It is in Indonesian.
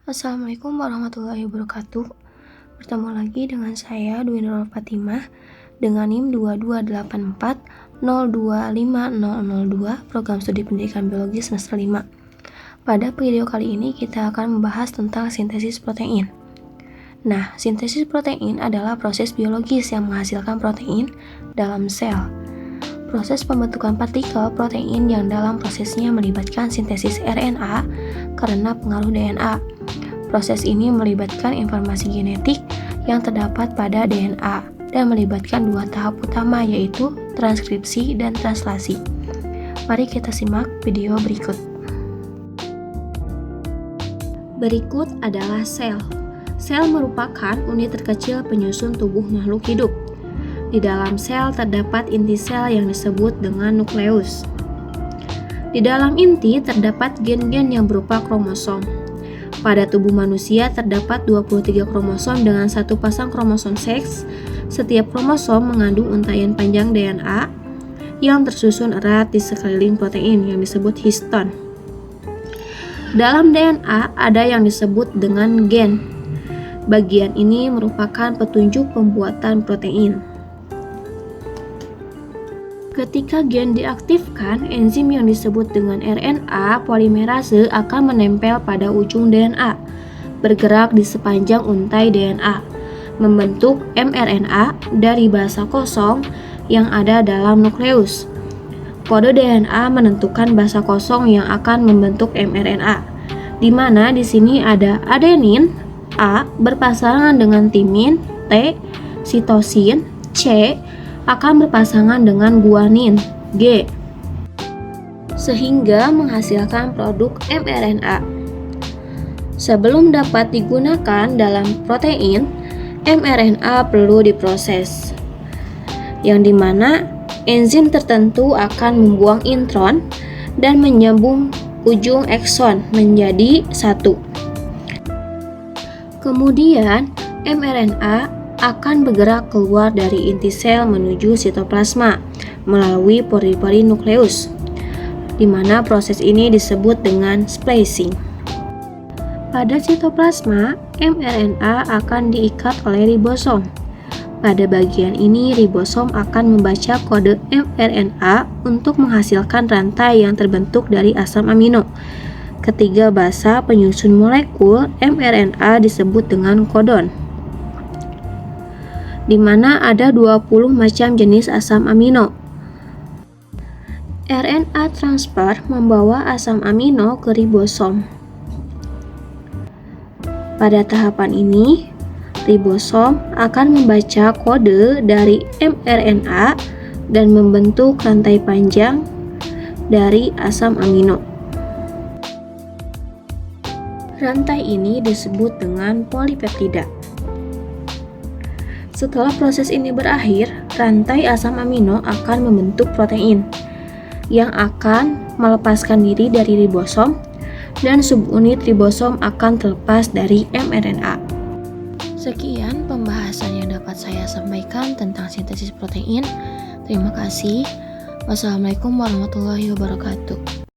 Assalamualaikum warahmatullahi wabarakatuh. Bertemu lagi dengan saya Dwi Nurul Fatimah dengan NIM 2284025002 Program Studi Pendidikan Biologi semester 5. Pada video kali ini kita akan membahas tentang sintesis protein. Nah, sintesis protein adalah proses biologis yang menghasilkan protein dalam sel. Proses pembentukan partikel protein yang dalam prosesnya melibatkan sintesis RNA karena pengaruh DNA. Proses ini melibatkan informasi genetik yang terdapat pada DNA dan melibatkan dua tahap utama, yaitu transkripsi dan translasi. Mari kita simak video berikut. Berikut adalah sel. Sel merupakan unit terkecil penyusun tubuh makhluk hidup. Di dalam sel terdapat inti sel yang disebut dengan nukleus. Di dalam inti terdapat gen-gen yang berupa kromosom. Pada tubuh manusia terdapat 23 kromosom dengan satu pasang kromosom seks. Setiap kromosom mengandung untaian panjang DNA yang tersusun erat di sekeliling protein yang disebut histon. Dalam DNA ada yang disebut dengan gen. Bagian ini merupakan petunjuk pembuatan protein. Ketika gen diaktifkan, enzim yang disebut dengan RNA polimerase akan menempel pada ujung DNA, bergerak di sepanjang untai DNA, membentuk mRNA dari basa kosong yang ada dalam nukleus. Kode DNA menentukan basa kosong yang akan membentuk mRNA, di mana di sini ada adenin A berpasangan dengan timin T, sitosin C akan berpasangan dengan guanin G, sehingga menghasilkan produk mRNA. Sebelum dapat digunakan dalam protein, mRNA perlu diproses, yang dimana enzim tertentu akan membuang intron dan menyambung ujung ekson menjadi satu. Kemudian mRNA akan bergerak keluar dari inti sel menuju sitoplasma melalui pori-pori nukleus, di mana proses ini disebut dengan splicing. Pada sitoplasma, mRNA akan diikat oleh ribosom. Pada bagian ini, ribosom akan membaca kode mRNA untuk menghasilkan rantai yang terbentuk dari asam amino. Ketiga basa penyusun molekul mRNA disebut dengan kodon, di mana ada 20 macam jenis asam amino. RNA transfer membawa asam amino ke ribosom. Pada tahapan ini, ribosom akan membaca kode dari mRNA dan membentuk rantai panjang dari asam amino. Rantai ini disebut dengan polipeptida. Setelah proses ini berakhir, rantai asam amino akan membentuk protein yang akan melepaskan diri dari ribosom dan subunit ribosom akan terlepas dari mRNA. Sekian pembahasan yang dapat saya sampaikan tentang sintesis protein. Terima kasih. Wassalamualaikum warahmatullahi wabarakatuh.